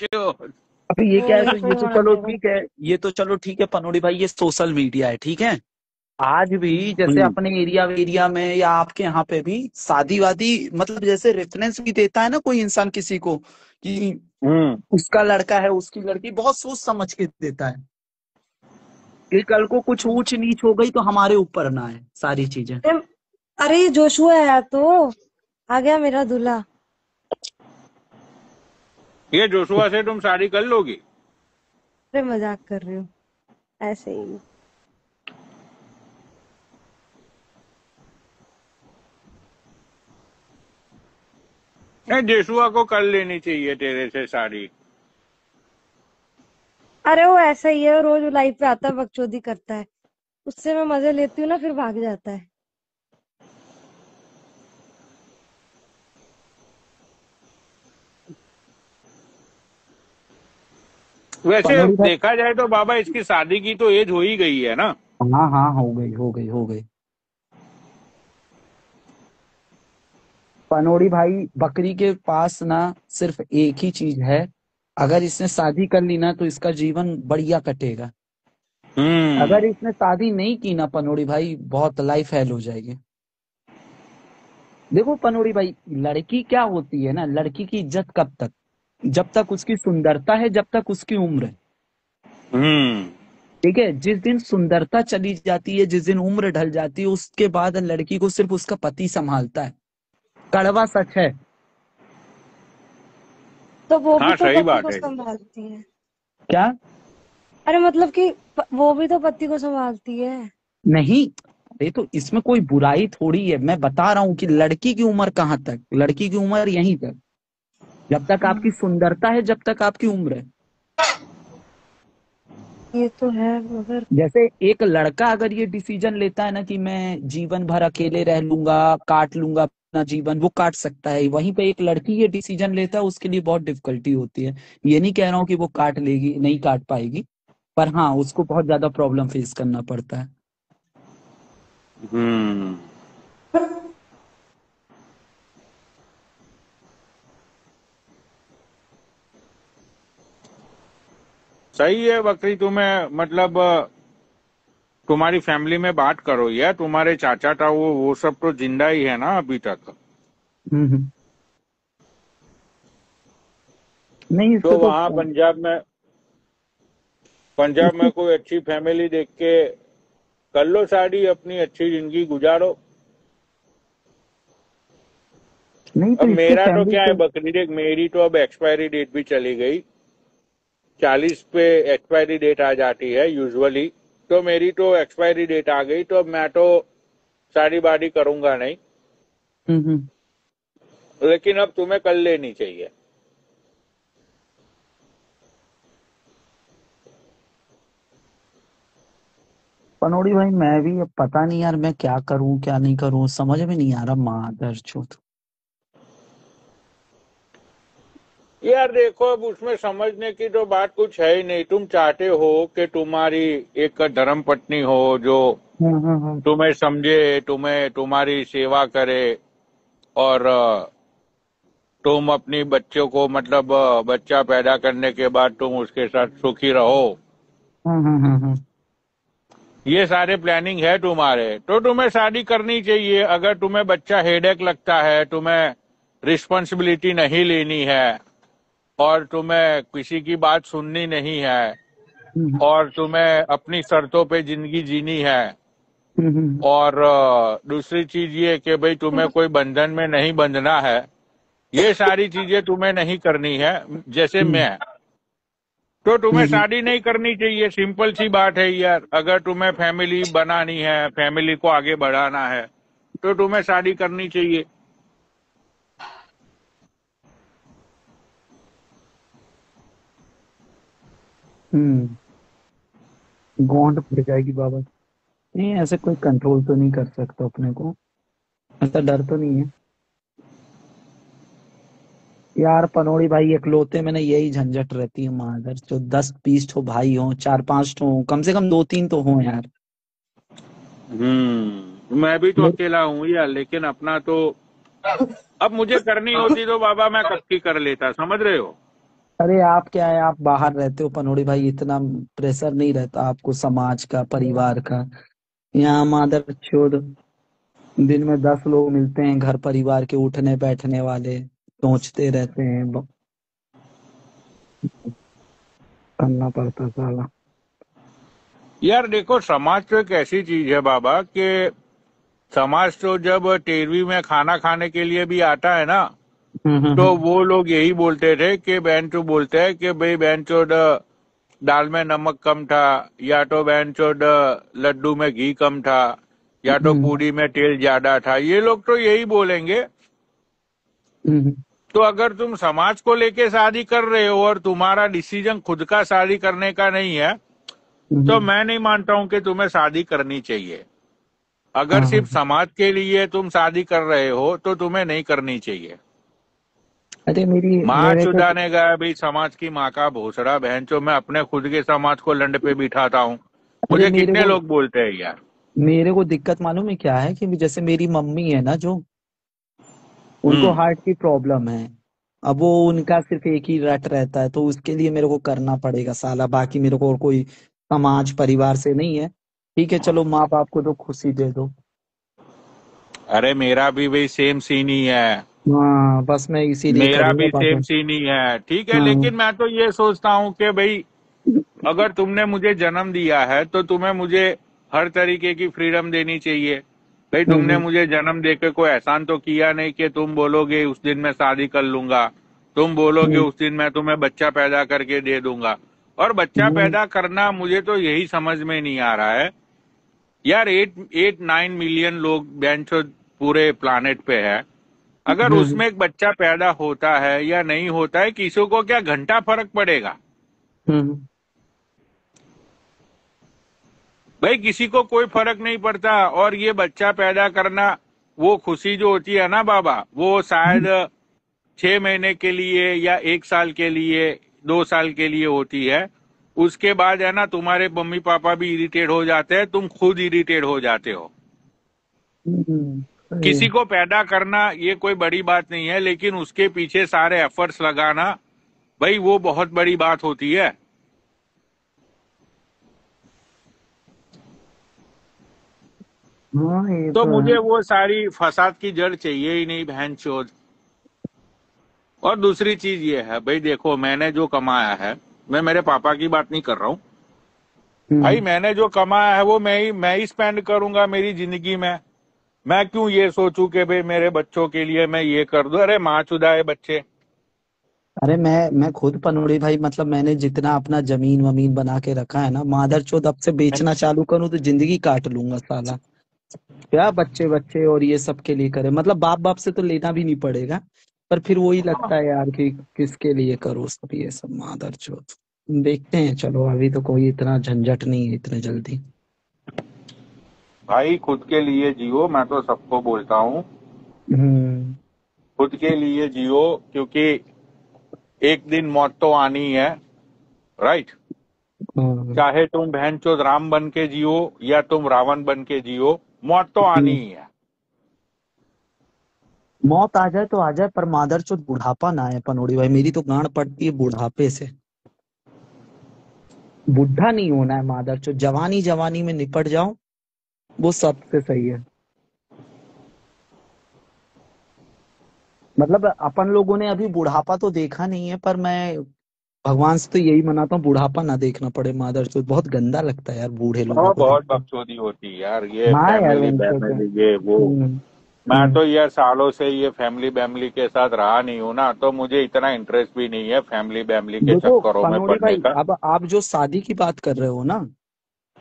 अभी ये क्या है, तो ये कोई तो बात चलो नहीं भाई। ठीक है, ये तो चलो ठीक है पनोड़ी भाई, ये सोशल मीडिया है, ठीक है। आज भी जैसे हम्म। अपने एरिया में या आपके यहाँ पे भी शादी वादी, मतलब जैसे रेफरेंस भी देता है ना कोई इंसान किसी को, कि हम्म। उसका लड़का है उसकी लड़की, बहुत सोच समझ के देता है कि कल को कुछ ऊंच नीच हो गई तो हमारे ऊपर ना है सारी चीजें। अरे अरे ये जोशुआ है तो आ गया मेरा दूल्हा। ये जोशुआ से तुम शादी कर लोगी? अरे मजाक कर रही हूँ, ऐसे ही। नहीं, जोशुआ को कर लेनी चाहिए तेरे से शादी। अरे वो ऐसा ही है, वो रोज लाइफ पे आता है, बकचोदी करता है, उससे मैं मजे लेती हूँ ना, फिर भाग जाता है। वैसे पनोड़ी भाई, देखा जाए तो बाबा इसकी शादी की तो एज हो ही गई है ना। हाँ हाँ, हो गई हो गई हो गई। पनोड़ी भाई, बकरी के पास ना सिर्फ एक ही चीज है, अगर इसने शादी कर ली ना तो इसका जीवन बढ़िया कटेगा। हम्म। अगर इसने शादी नहीं की ना पनोड़ी भाई, बहुत लाइफ हेल हो जाएगी। देखो पनोड़ी भाई, लड़की क्या होती है ना, लड़की की इज्जत कब तक, जब तक उसकी सुंदरता है, जब तक उसकी उम्र है। हम्म। ठीक है, जिस दिन सुंदरता चली जाती है, जिस दिन उम्र ढल जाती है, उसके बाद लड़की को सिर्फ उसका पति संभालता है। कड़वा सच है। तो वो भी हाँ, तो सही पति बात को है। संभालती है। क्या? अरे मतलब कि वो भी तो पति को संभालती है। नहीं, ये तो इसमें कोई बुराई थोड़ी है, मैं बता रहा हूँ कि लड़की की उम्र कहाँ तक, लड़की की उम्र यहीं तक, जब तक आपकी सुंदरता है, जब तक आपकी उम्र है। ये तो है मगर। जैसे एक लड़का अगर ये डिसीजन लेता है ना कि मैं जीवन भर अकेले रह लूंगा, काट लूंगा अपना जीवन, वो काट सकता है। वहीं पे एक लड़की ये डिसीजन लेता है, उसके लिए बहुत डिफिकल्टी होती है। ये नहीं कह रहा हूँ कि वो काट लेगी, नहीं काट पाएगी, पर हाँ उसको बहुत ज्यादा प्रॉब्लम फेस करना पड़ता है। हम्म। सही है बकरी, तुम्हें मतलब तुम्हारी फैमिली में बात करो यार, तुम्हारे चाचा ताऊ वो सब तो जिंदा ही है ना अभी तक। हम्म। नहीं, तो इससे तो वहां पंजाब में इसकी कोई अच्छी फैमिली देख के कर लो शादी, अपनी अच्छी जिंदगी गुजारो। नहीं, अब तो इसके मेरा तो फैमिली क्या है से। बकरी देख, मेरी तो अब एक्सपायरी डेट भी चली गई। 40 पे एक्सपायरी डेट आ जाती है यूजुअली। तो मेरी तो एक्सपायरी डेट आ गई, तो अब मैं तो शादी वादी करूंगा नहीं। हम्म। लेकिन अब तुम्हें कर लेनी चाहिए। पनोड़ी भाई, मैं भी अब पता नहीं यार, मैं क्या करूं क्या नहीं करूं, समझ में नहीं आ रहा, मादर चौथ। यार देखो, अब उसमें समझने की तो बात कुछ है ही नहीं। तुम चाहते हो कि तुम्हारी एक धर्म पत्नी हो जो हम्म। तुम्हें समझे, तुम्हें तुम्हारी सेवा करे, और तुम अपनी बच्चों को मतलब बच्चा पैदा करने के बाद तुम उसके साथ सुखी रहो। हम्म। ये सारे प्लानिंग है तुम्हारे, तो तुम्हें शादी करनी चाहिए। अगर तुम्हें बच्चा हेडेक लगता है, तुम्हें रिस्पॉन्सिबिलिटी नहीं लेनी है, और तुम्हें किसी की बात सुननी नहीं है, हम्म। और तुम्हें अपनी शर्तों पे जिंदगी जीनी है, हम्म। और दूसरी चीज ये कि भाई तुम्हें कोई बंधन में नहीं बंधना है, ये सारी चीजें तुम्हें नहीं करनी है जैसे हम्म। मैं, तो तुम्हें हम्म। शादी नहीं करनी चाहिए। सिंपल सी बात है यार। अगर तुम्हें फैमिली बनानी है, फैमिली को आगे बढ़ाना है, तो तुम्हें शादी करनी चाहिए। हम्म। गांड फट जाएगी बाबा। नहीं, ऐसे कोई कंट्रोल तो नहीं कर सकता अपने को, ऐसा डर तो नहीं है यार। पनोड़ी भाई, इकलौते में ना यही झंझट रहती है मादर, जो 10-20 ठो भाई हो, 4-5 ठो हो, कम से कम 2-3 तो हो यार। मैं भी तो मेरे अकेला हूँ यार, लेकिन अपना तो अब मुझे करनी होती तो बाबा मैं कब की कर लेता, समझ रहे हो। अरे आप क्या है, आप बाहर रहते हो पनोड़ी भाई, इतना प्रेशर नहीं रहता आपको समाज का, परिवार का। यहाँ मादर चोद दिन में 10 लोग मिलते हैं घर परिवार के, उठने बैठने वाले, सोचते रहते हैं, करना पड़ता साला। यार देखो, समाज तो एक ऐसी चीज है बाबा कि समाज तो जब 13वीं में खाना खाने के लिए भी आता है ना, तो हम्म। वो लोग यही बोलते थे कि बहन चो बोलते हैं कि भाई बहन चो दाल में नमक कम था, या तो बहन चो लड्डू में घी कम था, या तो हम्म। पूरी में तेल ज्यादा था। ये लोग तो यही बोलेंगे। हम्म। तो अगर तुम समाज को लेके शादी कर रहे हो और तुम्हारा डिसीजन खुद का शादी करने का नहीं है, तो हम्म। मैं नहीं मानता हूं कि तुम्हें शादी करनी चाहिए। अगर हाँ हाँ। सिर्फ समाज के लिए तुम शादी कर रहे हो तो तुम्हें नहीं करनी चाहिए। अरे मेरी माँ मेरे को चुदाने गया भाई, समाज की माँ का भोसड़ा बहन चो, मैं अपने खुद के समाज को लंड पे बिठाता हूँ। अरे मुझे कितने लोग बोलते हैं यार। मेरे को दिक्कत मालूम है क्या है, कि जैसे मेरी मम्मी है ना, जो उनको हम्म। हार्ट की प्रॉब्लम है। अब वो उनका सिर्फ एक ही रट रहता है, तो उसके लिए मेरे को करना पड़ेगा साला, बाकी मेरे को और कोई समाज परिवार से नहीं है। ठीक है चलो, माँ बाप को तो खुशी दे दो। अरे मेरा भी भाई सेम सीन ही है। हाँ बस मैं इसीलिए मेरा करूंगा भी सेम बाकी। सीन ही है, ठीक है। हाँ। लेकिन मैं तो ये सोचता हूँ कि भाई, अगर तुमने मुझे जन्म दिया है तो तुम्हें मुझे हर तरीके की फ्रीडम देनी चाहिए। भाई तुमने हम्म। मुझे जन्म देकर कोई एहसान तो किया नहीं कि तुम बोलोगे उस दिन मैं शादी कर लूंगा, तुम बोलोगे हम्म। उस दिन मैं तुम्हें बच्चा पैदा करके दे दूंगा। और बच्चा हम्म। पैदा करना, मुझे तो यही समझ में नहीं आ रहा है यार। 8-9 मिलियन लोग बेंचो पूरे प्लानेट पे है। अगर हम्म। उसमें एक बच्चा पैदा होता है या नहीं होता है, किसी को क्या घंटा फर्क पड़ेगा? हम्म। भाई किसी को कोई फर्क नहीं पड़ता। और ये बच्चा पैदा करना, वो खुशी जो होती है ना बाबा, वो शायद 6 महीने के लिए या 1 साल के लिए, 2 साल के लिए होती है। उसके बाद है ना, तुम्हारे मम्मी पापा भी इरिटेट हो जाते हैं, तुम खुद इरिटेट हो जाते हो। सही किसी है। को पैदा करना ये कोई बड़ी बात नहीं है, लेकिन उसके पीछे सारे एफर्ट्स लगाना, भाई वो बहुत बड़ी बात होती है। हाँ ये तो तो है। मुझे वो सारी फसाद की जड़ चाहिए ही नहीं, बहन चोद। और दूसरी चीज ये है भाई, देखो मैंने जो कमाया है, मैं मेरे पापा की बात नहीं कर रहा हूँ। भाई हम्म। मैंने जो कमाया है वो मैं ही स्पेंड करूंगा मेरी जिंदगी में। मैं क्यों ये सोचूं कि भाई मेरे बच्चों के लिए मैं ये कर दूं? अरे माँ चुदाए बच्चे। अरे मैं खुद पनोड़ी भाई, मतलब मैंने जितना अपना जमीन वमीन बना के रखा है ना, मादर चोद अब से बेचना चालू करूं तो जिंदगी काट लूंगा साला। क्या बच्चे बच्चे और ये सब के लिए करे, मतलब बाप बाप से तो लेना भी नहीं पड़ेगा। पर फिर वही लगता है यार कि किसके लिए करो सब ये सब, मादर चोद। देखते हैं चलो, अभी तो कोई इतना झंझट नहीं है इतने जल्दी। भाई खुद के लिए जियो, मैं तो सबको बोलता हूँ। हम्म। खुद के लिए जियो, क्योंकि एक दिन मौत तो आनी है। राइट। हाँ। चाहे तुम बहन चोद राम बन के जियो या तुम रावण बन के जियो, मौत तो आनी हम्म। ही है। मौत आ जाए तो आ जाए, पर मादर चोद बुढ़ापा ना आए पनोड़ी भाई, मेरी तो गांड पड़ती है बुढ़ापे से। बुढ़ा नहीं होना है मादर चोद, जवानी जवानी में निपट जाओ, वो सबसे सही है। मतलब अपन लोगों ने अभी बुढ़ापा तो देखा नहीं है, पर मैं भगवान से तो यही मनाता हूँ बुढ़ापा ना देखना पड़े मादर चोद, बहुत गंदा लगता है यार बूढ़े लोगों और को देख बहुत के। बकचोदी होती है यार, ये हाँ यार फैमिली वंशों के। वैमिली ये वो। मैं हम्म। तो यार सालों से ये फैमिली वैमिली के साथ रहा नहीं हूं ना, तो मुझे इतना इंटरेस्ट भी नहीं है फैमिली वैमिली के देखो चक्करों में पनोड़ी पड़ने भाई, का। अब आप जो शादी की बात कर रहे हो ना,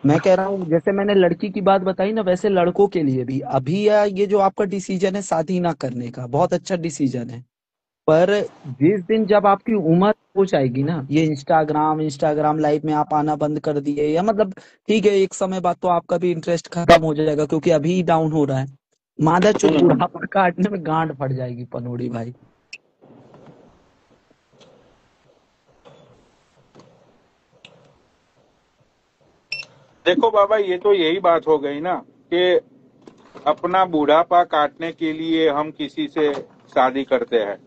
मैं कह रहा हूँ जैसे मैंने लड़की की बात बताई ना, वैसे लड़कों के लिए भी अभी ये जो आपका डिसीजन है शादी ना करने का, बहुत अच्छा डिसीजन है। पर जिस दिन जब आपकी उम्र हो जाएगी ना, ये इंस्टाग्राम इंस्टाग्राम लाइफ में आप आना बंद कर दिए, या मतलब ठीक है एक समय बाद तो आपका भी इंटरेस्ट खत्म हो जाएगा, क्योंकि अभी डाउन हो रहा है। मादर चोद बुढ़ापा काटने में गांड फट जाएगी पनोड़ी भाई। देखो बाबा, ये तो यही बात हो गई ना कि अपना बुढ़ापा काटने के लिए हम किसी से शादी करते हैं।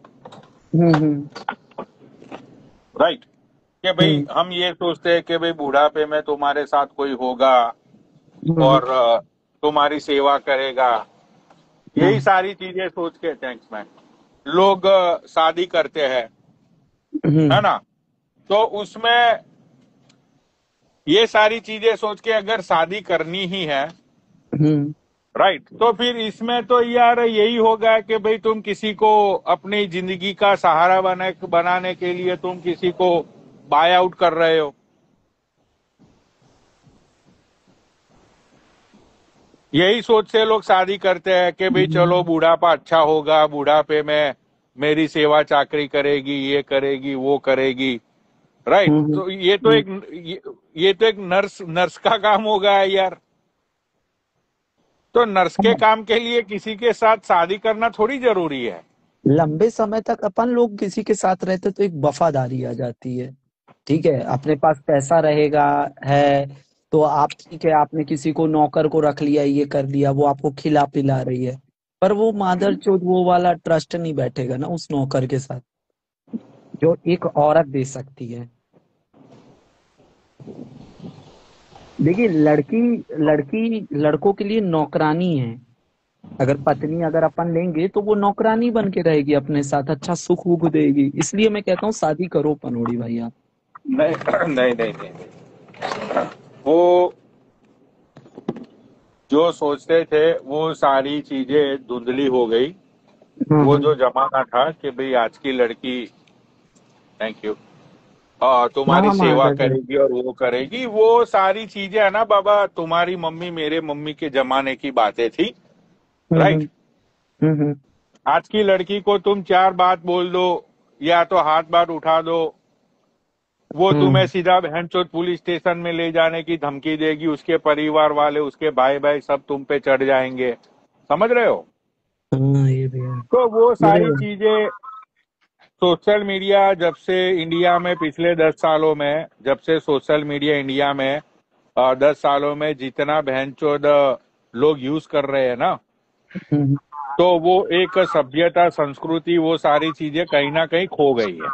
हम्म। राइट। कि भाई हम ये सोचते हैं कि भाई बुढ़ापे में तुम्हारे साथ कोई होगा और तुम्हारी सेवा करेगा। यही सारी चीजें सोच के, थैंक्स मैन, लोग शादी करते हैं, है ना। तो उसमें ये सारी चीजें सोच के अगर शादी करनी ही है, राइट, तो फिर इसमें तो यार यही होगा कि भाई तुम किसी को अपनी जिंदगी का सहारा बनाने के लिए तुम किसी को बाय आउट कर रहे हो। यही सोच से लोग शादी करते हैं कि भाई चलो बुढ़ापा अच्छा होगा, बुढ़ापे में मेरी सेवा चाकरी करेगी, ये करेगी, वो करेगी, राइट। तो ये तो एक नर्स नर्स का काम होगा यार। तो नर्स के काम के लिए किसी के साथ शादी करना थोड़ी जरूरी है। लंबे समय तक अपन लोग किसी के साथ रहते तो एक वफादारी आ जाती है। ठीक है, अपने पास पैसा रहेगा है तो आप, ठीक है, आपने किसी को नौकर को रख लिया, ये कर लिया, वो आपको खिला पिला रही है, पर वो मादर चोद वो वाला ट्रस्ट नहीं बैठेगा ना उस नौकर के साथ जो एक औरत दे सकती है। देखिए, लड़की लड़की लड़कों के लिए नौकरानी है। अगर पत्नी अगर अपन लेंगे तो वो नौकरानी बन के रहेगी, अपने साथ अच्छा सुख वुख देगी। इसलिए मैं कहता हूँ शादी करो पनोड़ी भाई आप। नहीं नहीं नहीं नहीं, वो जो सोचते थे वो सारी चीजें धुंधली हो गई। वो जो जमाना था कि भाई आज की लड़की, थैंक यू, तुम्हारी हाँ सेवा माधव जी। करेगी और वो करेगी, वो सारी चीजें है ना बाबा, तुम्हारी मम्मी मेरे मम्मी के जमाने की बातें थी, हम्म राइट। हम्म आज की लड़की को तुम चार बात बोल दो या तो हाथ बात उठा दो, वो तुम्हें हम्म सीधा बहनचोद पुलिस स्टेशन में ले जाने की धमकी देगी। उसके परिवार वाले, उसके भाई भाई सब तुम पे चढ़ जाएंगे, समझ रहे हो। हाँ, ये भी है। तो वो मेरे सारी चीजें सोशल मीडिया जब से इंडिया में पिछले 10 सालों में, जब से सोशल मीडिया इंडिया में 10 सालों में जितना बहनचोद लोग यूज कर रहे हैं ना, हम्म, तो वो एक सभ्यता संस्कृति वो सारी चीजें कहीं ना कहीं खो गई है।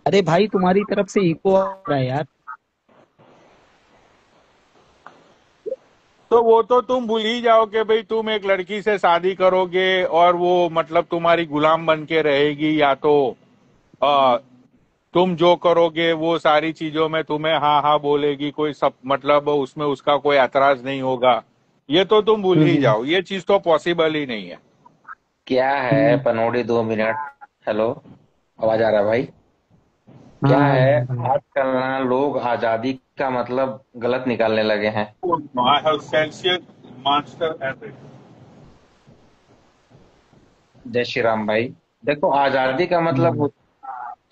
अरे भाई तुम्हारी तरफ से इको आ रहा है यार। तो वो तो तुम भूल ही जाओ कि भाई तुम एक लड़की से शादी करोगे और वो मतलब तुम्हारी गुलाम बन के रहेगी, या तो आ, तुम जो करोगे वो सारी चीजों में तुम्हें हाँ हाँ बोलेगी, कोई सब मतलब उसमें उसका कोई ऐतराज नहीं होगा। ये तो तुम भूल ही हम्म जाओ, ये चीज तो पॉसिबल ही नहीं है। क्या है हम्म, पनौड़ी 2 मिनट। हेलो, आवाज आ रहा है भाई? क्या हाँ है, हाँ। आजकल ना लोग आजादी का मतलब गलत निकालने लगे हैं। I have Celsius Monster Average. जय श्री राम भाई। देखो, आजादी का मतलब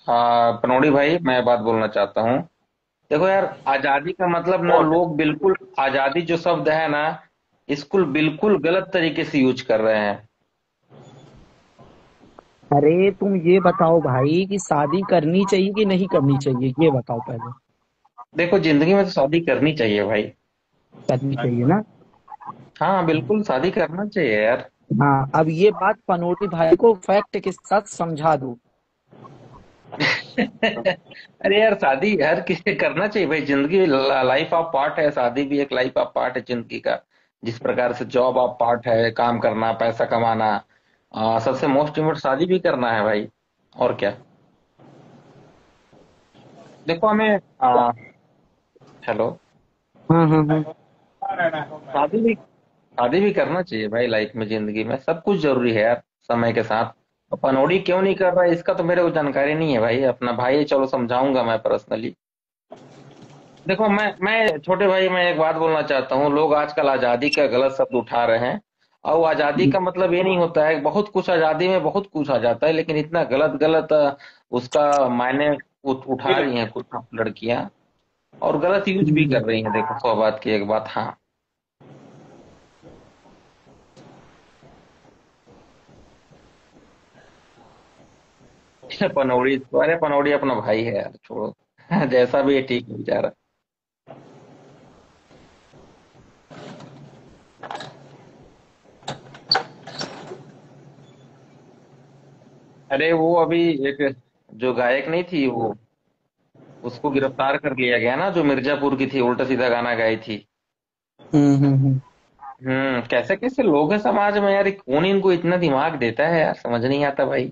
पनौड़ी भाई, मैं बात बोलना चाहता हूँ। देखो यार, आजादी का मतलब ना लोग बिल्कुल, आजादी जो शब्द है ना, इसको बिल्कुल गलत तरीके से यूज कर रहे हैं। अरे तुम ये बताओ भाई कि शादी करनी चाहिए कि नहीं करनी चाहिए, ये बताओ पहले। देखो, जिंदगी में तो शादी करनी चाहिए भाई। करनी चाहिए ना। हाँ बिल्कुल, शादी करना चाहिए यार। हाँ, अब ये बात पनोटी भाई को फैक्ट के साथ समझा दो। अरे यार, शादी हर किसी करना चाहिए भाई। जिंदगी लाइफ ऑफ पार्ट है, शादी भी एक लाइफ ऑफ पार्ट है जिंदगी का। जिस प्रकार से जॉब ऑफ पार्ट है, काम करना, पैसा कमाना, सबसे मोस्ट इम्पोर्टेंट शादी भी करना है भाई। और क्या। देखो हमें हेलो, हाँ। शादी भी करना चाहिए भाई। लाइफ में, जिंदगी में सब कुछ जरूरी है यार, समय के साथ। तो पनौड़ी क्यों नहीं कर रहा है, इसका तो मेरे को जानकारी नहीं है भाई। अपना भाई है, चलो समझाऊंगा मैं पर्सनली। देखो, मैं छोटे भाई, मैं एक बात बोलना चाहता हूँ। लोग आजकल आजादी का गलत शब्द उठा रहे हैं। और वो आजादी का मतलब ये नहीं होता है, बहुत कुछ आजादी में बहुत कुछ आ जाता है, लेकिन इतना गलत गलत उसका मायने उठा रही हैं कुछ लड़कियां, और गलत यूज भी कर रही हैं। देखो, सौ बात की एक बात। हाँ, पनौड़ी, अरे पनौड़ी अपना भाई है यार, छोड़ो। जैसा भी है, ठीक है बेचारा। अरे वो अभी एक जो गायक नहीं थी वो, उसको गिरफ्तार कर लिया गया ना, जो मिर्जापुर की थी, उल्टा सीधा गाना गाई थी। हम्म। कैसे कैसे लोग हैं समाज में यार, कौन इनको इतना दिमाग देता है यार, समझ नहीं आता भाई।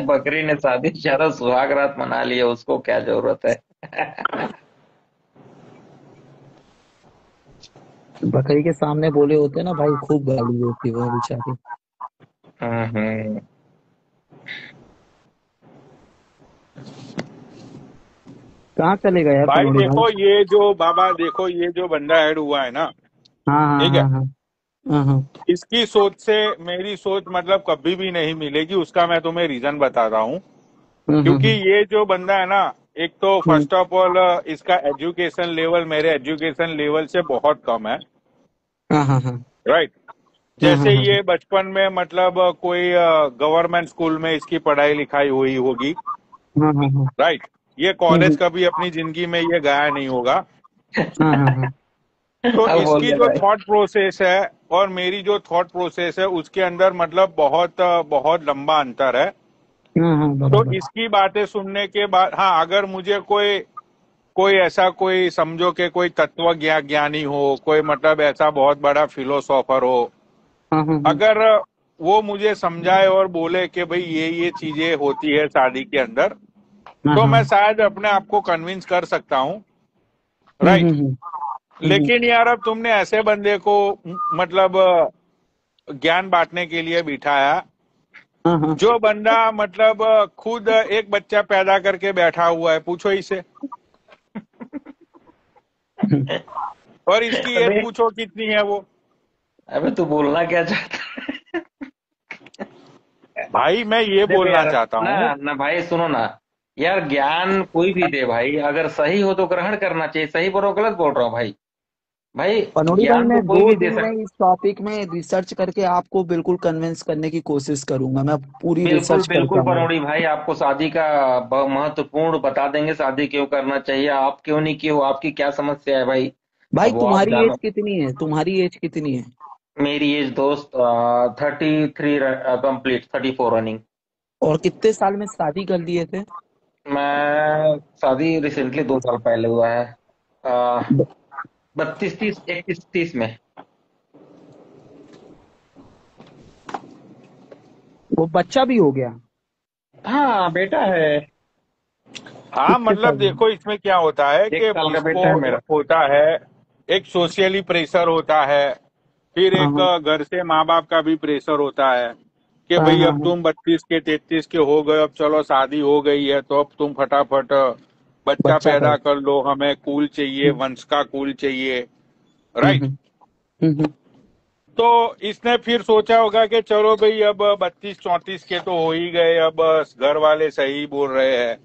बकरी ने शादी ज्यादा सुहाग रात मना लिया, उसको क्या जरूरत है। बकरी के सामने बोले होते ना भाई, खूब गाली होती है बेचारी। हम्म। कहाँ चलेगा यार भाई पनौड़ी भाई? देखो ये जो बाबा, देखो ये जो बंदा ऐड हुआ है ना, हाँ हाँ ठीक है, हाँ हाँ हाँ हाँ। इसकी सोच से मेरी सोच मतलब कभी भी नहीं मिलेगी। उसका मैं तुम्हें रीजन बताता हूँ। क्योंकि हम्म। ये जो बंदा है ना, एक तो हम्म, फर्स्ट ऑफ ऑल इसका एजुकेशन लेवल मेरे एजुकेशन लेवल से बहुत कम है। हाँ हाँ हाँ राइट। हाँ हाँ जैसे हाँ ये बचपन में मतलब कोई गवर्नमेंट स्कूल में इसकी पढ़ाई लिखाई हुई होगी। हाँ हाँ हाँ। राइट। ये कॉलेज कभी अपनी जिंदगी में ये गया नहीं होगा। हाँ हाँ हाँ तो अब बोल इसकी ले जो भाई। थॉट प्रोसेस है और मेरी जो थॉट प्रोसेस है उसके अंदर मतलब बहुत बहुत लंबा अंतर है। हाँ हाँ तो बराबर। इसकी बातें सुनने के बाद, हाँ, अगर मुझे कोई कोई ऐसा कोई समझो कि कोई तत्व ज्ञानी हो, कोई मतलब ऐसा बहुत बड़ा फिलोसोफर हो, हाँ हाँ हाँ अगर वो मुझे समझाए और बोले कि भाई ये चीजें होती है शादी के अंदर, हाँ तो हाँ। मैं शायद अपने आप को कन्विंस कर सकता हूँ। हम्म राइट। हम्म हम्म लेकिन यार अब तुमने ऐसे बंदे को मतलब ज्ञान बांटने के लिए बिठाया, हाँ हाँ। जो बंदा मतलब खुद एक बच्चा पैदा करके बैठा हुआ है, पूछो इसे। और इसकी एज अबे पूछो कितनी है वो। अबे तू बोलना क्या चाहता है? भाई मैं ये देखो बोलना यार, चाहता ना हूँ। ना भाई सुनो ना, यार ज्ञान कोई भी दे भाई, अगर सही हो तो ग्रहण करना चाहिए। सही बोल रहा हूँ गलत बोल रहा हूँ भाई? भाई पनौड़ी भाई, ज्ञान मैं तो कोई दो भी दे दिन में सकता। इस टॉपिक में रिसर्च करके आपको बिल्कुल कन्विंस करने की कोशिश करूंगा। मैं पूरी बिल्कुल रिसर्च करके बिल्कुल आऊंगा। पनौड़ी भाई, आपको शादी का महत्वपूर्ण बता देंगे, शादी क्यों करना चाहिए, आप क्यों नहीं किए हो, आपकी क्या समस्या है भाई। भाई अब वो आप तुम्हारी एज जानो। कितनी है? तुम्हारी एज कितनी है? मेरी एज दोस्त 33 कंप्लीट, 34 रनिंग। और कितने साल में शादी कर लिए थे? मैं शादी रिसेंटली 2 साल पहले हुआ है। आ, ब- 32 30 31 30 में। वो बच्चा भी हो गया? हाँ बेटा है। हाँ कितने मतलब साल में? देखो इसमें क्या होता है कि 1 साल का इसको बेटा है मेरा। एक होता है, एक सोशियली प्रेशर होता है, फिर हाँ एक हाँ घर से माँ बाप का भी प्रेशर होता है कि हाँ भाई हाँ अब हाँ। तुम 32 के 33 के हो गए, अब चलो शादी हो गई है तो अब तुम फटाफट बच्चा बच्चा पैदा करो। कर लो, हमें कूल चाहिए, हम्म वंश का कूल चाहिए। हम्म राइट। हम्म हम्म तो इसने फिर सोचा होगा कि चलो भाई अब 32 34 के तो हो ही गए, अब घर वाले सही बोल रहे हैं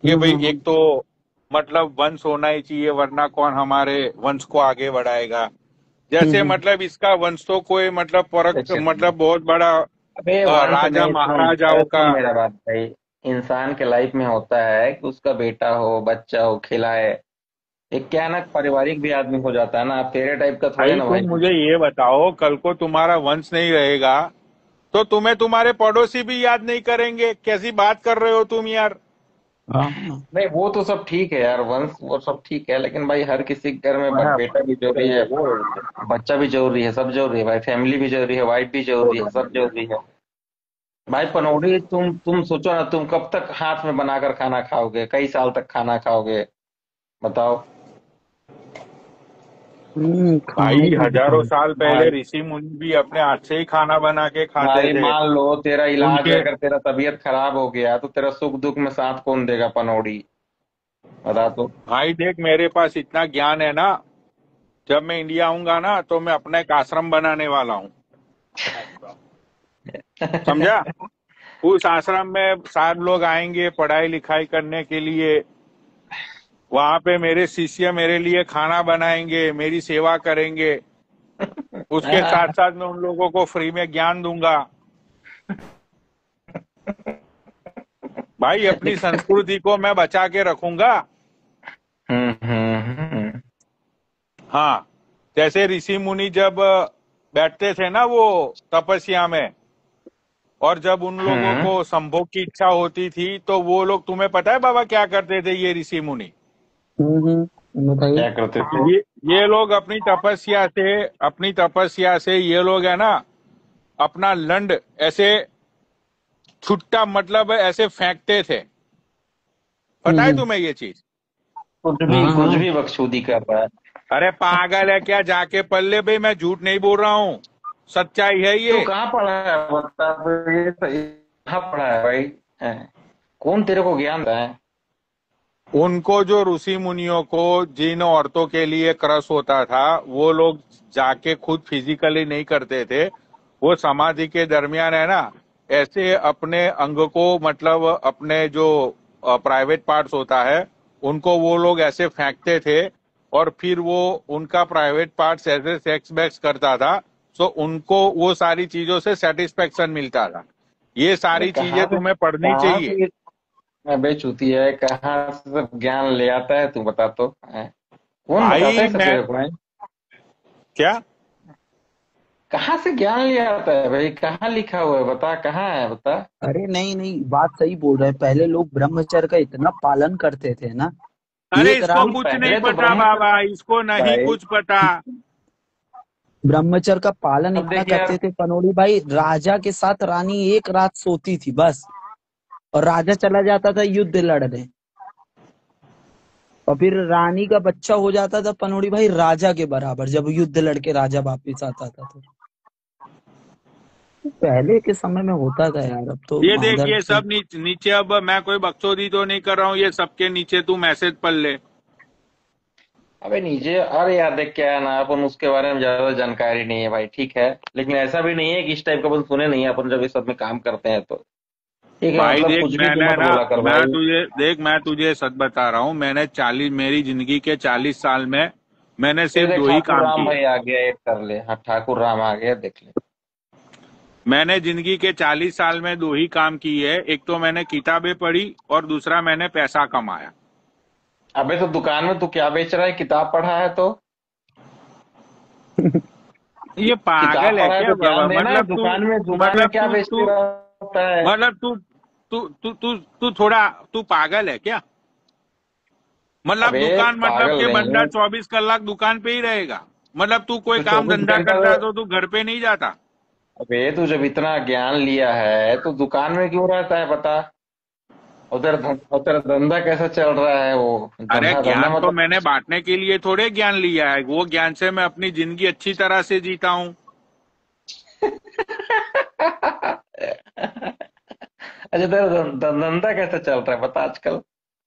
कि भाई एक हम्म। तो मतलब वंश होना ही चाहिए, वरना कौन हमारे वंश को आगे बढ़ाएगा। जैसे हम्म। मतलब इसका वंश तो कोई मतलब परक अच्छा, मतलब बहुत बड़ा अबे वंश राजा नहीं, सुन, महाराजाओं अरे का। सुन मेरा बात भाई। इंसान के लाइफ में होता है कि उसका बेटा हो, बच्चा हो, खिलाए। एक क्या है ना, पारिवारिक भी आदमी हो जाता है ना, आप तेरे टाइप का थोड़े भाई ना तुम भाई। मुझे ये बताओ, कल को तुम्हारा वंश नहीं रहेगा तो तुम्हें तुम्हारे पड़ोसी भी याद नहीं करेंगे? कैसी बात कर रहे हो तुम यार। हाँ हाँ। नहीं वो तो सब ठीक है यार, वंश वो सब ठीक है, लेकिन भाई हर किसी के घर में हाँ, बेटा भी जरूरी है, बच्चा भी जरूरी है, सब जरूरी है भाई, फैमिली भी जरूरी है, वाइफ भी जरूरी है, सब जरूरी है। भाई पनौड़ी, तुम सोचो ना, तुम कब तक हाथ में बनाकर खाना खाओगे, कई साल तक खाना खाओगे, बताओ। खाने भाई का हजारों बताओ। साल पहले भाई ऋषि मुनि भी अपने हाथ से ही खाना बना के खाते भाई थे। मान लो तेरा इलाज है, उनके अगर तेरा तबीयत खराब हो गया तो तेरा सुख दुख में साथ कौन देगा पनौड़ी, बता तो। भाई देख, मेरे पास इतना ज्ञान है ना, जब मैं इंडिया आऊंगा ना तो मैं अपना एक आश्रम बनाने वाला हूँ। समझा? उस आश्रम में सारे लोग आएंगे पढ़ाई लिखाई करने के लिए। वहां पे मेरे शिष्य मेरे लिए खाना बनाएंगे, मेरी सेवा करेंगे। उसके साथ साथ मैं उन लोगों को फ्री में ज्ञान दूंगा। भाई अपनी संस्कृति को मैं बचा के रखूंगा। हम्म। हाँ। जैसे ऋषि मुनि जब बैठते थे ना वो तपस्या में, और जब उन लोगों हम्म। को संभोग की इच्छा होती थी तो वो लोग, तुम्हें पता है बाबा क्या करते थे ये ऋषि मुनि? बताइए। क्या करते थे? ये लोग अपनी तपस्या से ये लोग है ना, अपना लंड ऐसे छुट्टा, मतलब ऐसे फेंकते थे। पता है हम्म। तुम्हें ये चीज? हाँ कुछ हाँ। भी बकचोदी कर रहा है। अरे पागल है क्या? जाके पढ़ ले भाई, मैं झूठ नहीं बोल रहा हूँ, सच्चाई है तू ये। कहाँ पढ़ा है बता? ये कहाँ पढ़ा है भाई? हैं? कौन तेरे को ज्ञान रहा है? उनको जो ऋषि मुनियों को जिन औरतों के लिए क्रश होता था, वो लोग जाके खुद फिजिकली नहीं करते थे। वो समाधि के दरमियान है ना, ऐसे अपने अंग को, मतलब अपने जो प्राइवेट पार्ट्स होता है, उनको वो लोग ऐसे फेंकते थे, और फिर वो उनका प्राइवेट पार्ट्स ऐसे सेक्स बैक्स करता था। सो उनको वो सारी चीजों से सेटिस्फेक्शन मिलता था। ये अरे सारी चीजें तुम्हें पढ़नी कहाँ चाहिए। से अबे चूती है, कहाँ से सब ज्ञान ले आता है? तू बता तो। हैं? कौन बताता भाई है सब मैं तेरे को? हैं? क्या, कहाँ से ज्ञान ले आता है भाई? कहाँ लिखा हुआ है? बता, कहाँ है? बता। अरे नहीं नहीं, बात सही बोल रहे हैं। पहले लोग ब्रह्मचर्य का इतना पालन करते थे ना, अरे एक इसको रात भाई कुछ नहीं पहले तो पता ब्रह्मचर्य। बाबा, इसको नहीं भाई कुछ पता। ब्रह्मचर्य का पालन अब इतना देख यार। करते थे पनोड़ी भाई, राजा के साथ रानी एक रात सोती थी बस, और राजा चला जाता था युद्ध लड़ने, और फिर रानी का बच्चा हो जाता था पनोड़ी भाई राजा के बराबर, जब युद्ध लड़के राजा वापिस आता था। तो पहले के समय में होता था यार, अब तो ये देख, माधर ये तो। सब नीचे अब मैं कोई बकचोदी तो नहीं कर रहा हूँ, ये सबके नीचे तू मैसेज पढ़ ले। अबे नीचे, अरे यार देख क्या है ना, अपन उसके बारे में ज्यादा जानकारी नहीं है भाई, ठीक है। लेकिन ऐसा भी नहीं है कि इस टाइप का अपन सुने नहीं है, अपन जब इस सब में काम करते हैं तो। ठीक है, भाई मतलब देख, कुछ भी तू मैंने मत ना, बोला कर मैं भाई। तुझे देख, मैं तुझे सच बता रहा हूँ, मैंने 40, मेरी जिंदगी के 40 साल में मैंने ये सिर्फ देख 2 ही ठाकुर काम राम किए। भाई आ गया, एक कर ले। हाँ, ठाकुर राम आ गया, देख ले। मैंने जिंदगी के 40 साल में 2 ही काम किए है। एक तो मैंने किताबें पढ़ी, और दूसरा मैंने पैसा कमाया। अबे तो दुकान में तू क्या बेच रहा है? किताब पढ़ा है तो? ये किताब पागल है पढ़ा है क्या तो बाबा? ज्ञान देना है। दुकान में मतलब क्या तू बेचते तू रहता है? मतलब तू थोड़ा, तू पागल है क्या? मतलब अबे दुकान, मतलब पागल के नहीं बंदा है। 24 कलाक दुकान पे ही रहेगा? मतलब तू कोई तो काम 24 धंधा घंटा करता है तो तू घर पे नहीं जाता? अबे तू जब इतना ज्ञान लिया है तो दुकान में क्यों रहता है बता? उधर धंधा कैसा चल रहा है? वो अरे धंधा धंधा ज्ञान तो मतलब। मैंने बांटने के लिए थोड़े ज्ञान लिया है, वो ज्ञान से मैं अपनी जिंदगी अच्छी तरह से जीता हूँ। अच्छा तेरा धंधा कैसा चल रहा है बता आजकल?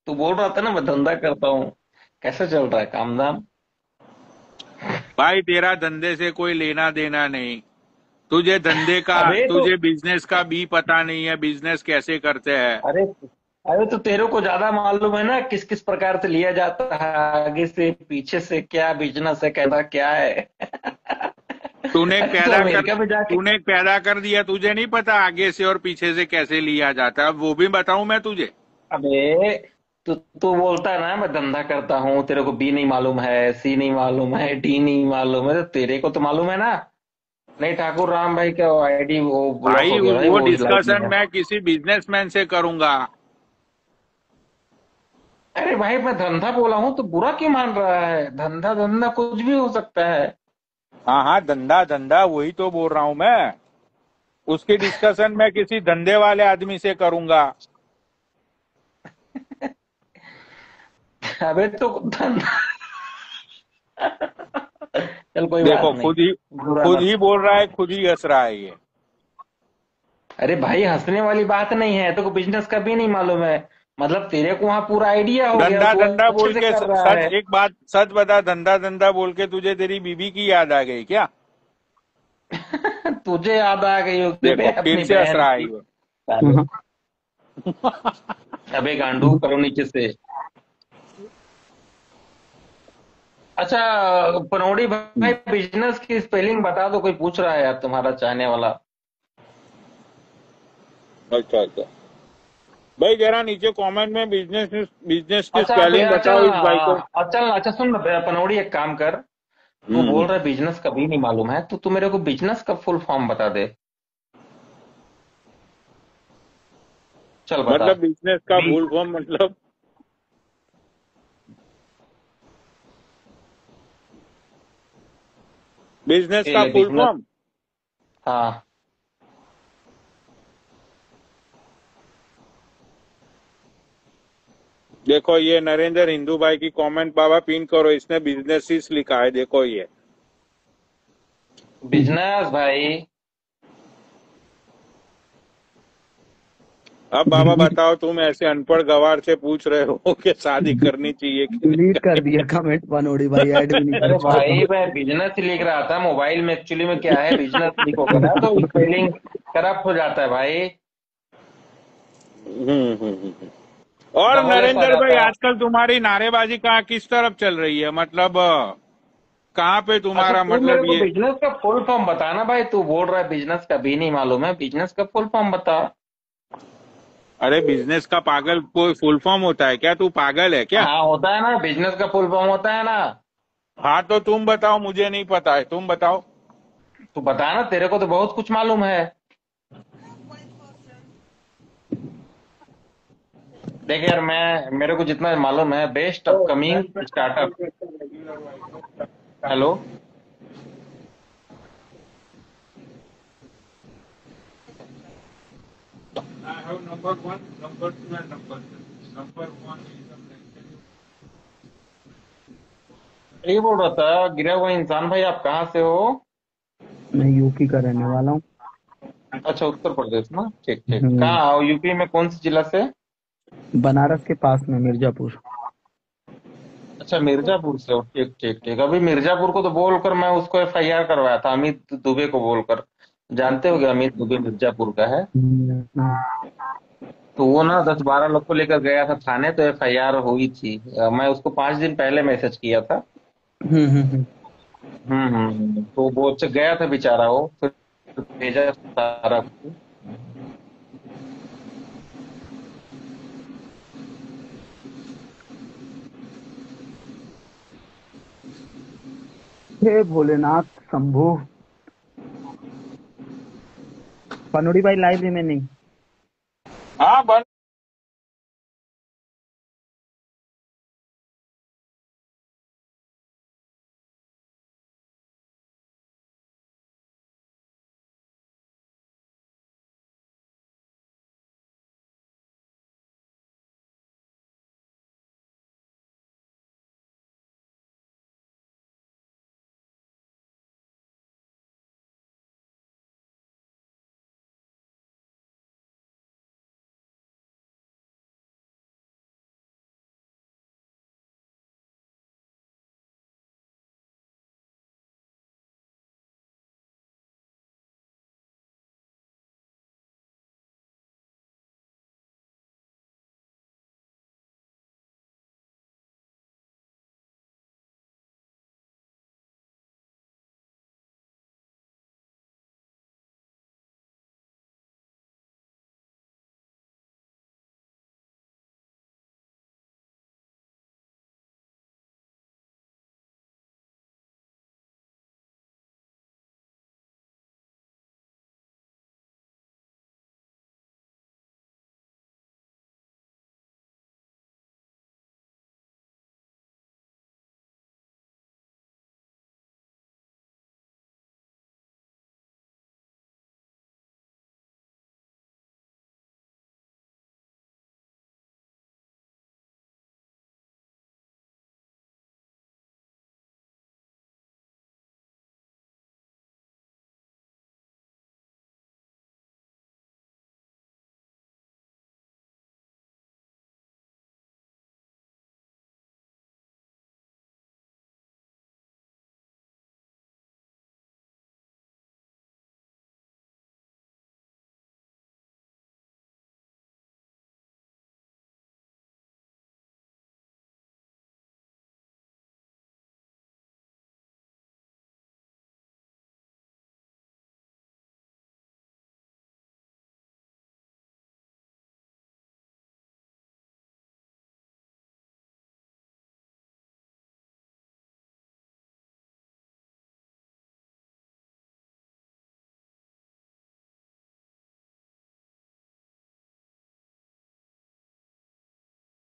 तू बोल रहा था ना मैं धंधा करता हूँ। कैसे चल रहा है काम धाम? भाई तेरा धंधे से कोई लेना देना नहीं। तुझे धंधे का, अबे तो तुझे बिजनेस का भी पता नहीं है, बिजनेस कैसे करते हैं। अरे अरे तो तेरे को ज्यादा मालूम है ना, किस किस प्रकार से लिया जाता है, आगे से पीछे से क्या बिजनेस है, कैसा क्या है। तो अमेरिका में जाके। तूने एक पैदा कर दिया, तुझे नहीं पता आगे से और पीछे से कैसे लिया जाता है? अब वो भी बताऊं मैं तुझे? अबे तू बोलता है ना मैं धंधा करता हूँ, तेरे को बी नहीं मालूम है, सी नहीं मालूम है, डी नहीं मालूम है, तो तेरे को तो मालूम है ना। नहीं, ठाकुर राम भाई का आईडी वो ब्लॉक भाई हो गया भाई, वो वो इस लाइफ में डिस्कशन है। मैं किसी बिजनेसमैन से करूंगा। अरे भाई मैं धंधा बोला हूँ तो बुरा क्यों मान रहा है? धंधा धंधा कुछ भी हो सकता है। हाँ हाँ, धंधा धंधा वही तो बोल रहा हूँ मैं। उसकी डिस्कशन मैं किसी धंधे वाले आदमी से करूंगा। अबे तो धंधा। चल कोई बात देखो, नहीं। बुरा खुद मत। ही बोल रहा है, खुद ही हंस रहा है ये। अरे भाई हंसने वाली बात नहीं है, तो बिजनेस का भी नहीं मालूम है। मतलब तेरे को वहां पूरा आइडिया हो गया, धंधा तू धंधा अच्छे बोल से के कर रहा सच, है। एक बात सच बता, धंधा धंधा बोल के तुझे तेरी बीबी की याद आ गई क्या? तुझे याद आ गई होगी बे देखो फिर अपनी से हंस बहन रहा है की। ये। साले। अबे गांडू करो नीचे से। अच्छा पनौड़ी भाई, बिजनेस की स्पेलिंग बता दो, कोई पूछ रहा है यार तुम्हारा चाहने वाला। अच्छा अच्छा, भाई जरा नीचे कमेंट में बिजनेस बिजनेस की अच्छा स्पेलिंग बताओ इस भाई को। अच्छा सुन ना, पनौड़ी एक काम कर। तू बोल रहा है बिजनेस कभी नहीं मालूम है, तो तू मेरे को बिजनेस का फुल फॉर्म बता दे। चल बता। मतलब बिजनेस का बी फुल फॉर्म मतलब बिजनेस का ले फुल बिजनेस। फॉर्म। हाँ। देखो ये नरेंद्र हिंदू भाई की कमेंट बाबा पिन करो, इसने बिजनेसिस लिखा है, देखो ये। बिजनेस भाई। अब बाबा बताओ, तुम ऐसे अनपढ़ गवार से पूछ रहे हो कि शादी करनी चाहिए कि नहीं डिलीट कर करनी दिया कमेंट पनोड़ी भाई, ऐड भी नहीं कर अरे पाता। भाई मैं बिजनेस ही लिख रहा था मोबाइल में, एक्चुअली में क्या है, बिजनेस लिखोगे ना तो स्पेलिंग करप्ट हो जाता है भाई। और डबल एस आ नरेंद्र भाई जाता है। आजकल तुम्हारी नारेबाजी कहाँ किस तरफ चल रही है, मतलब कहाँ पे अच्छा तुम्हारा तू मेरे मतलब को ये। बिजनेस का फुल फॉर्म बता ना भाई, तू बोल रहा है बिजनेस का भी नहीं मालूम है, बिजनेस का फुल फॉर्म बता। अरे बिजनेस का पागल कोई फुल फॉर्म होता है क्या, तू पागल है क्या। हाँ होता है ना, बिजनेस का फुल फॉर्म होता है ना। हाँ तो तुम बताओ, मुझे नहीं पता है, तुम बताओ। तू बता ना, तेरे को तो बहुत कुछ मालूम है। देख यार, मैं मेरे को जितना मालूम है, बेस्ट अपकमिंग स्टार्टअप। हेलो। ये बोल रहा था गिरा हुआ इंसान भाई, आप कहाँ से हो? मैं यूपी का रहने वाला हूँ। अच्छा उत्तर प्रदेश ना, ठीक ठीक। हम्म, कहाँ आओ यूपी में, कौन सी जिला से? बनारस के पास में मिर्जापुर। अच्छा मिर्जापुर से हो, ठीक ठीक ठीक। अभी मिर्जापुर को तो बोलकर मैं उसको एफआईआर करवाया था, अमित दुबे को बोलकर। जानते होगे अमित दुबे मिर्जापुर का है। तो वो ना 10-12 लोग को लेकर गया था थाने, तो एफआईआर हुई थी। मैं उसको 5 दिन पहले मैसेज किया था। हम्म। तो वो गया था बेचारा, वो फिर भेजा सारा कुछ। हे भोलेनाथ शंभु। पनोड़ी भाई लाइव में नहीं। हाँ बन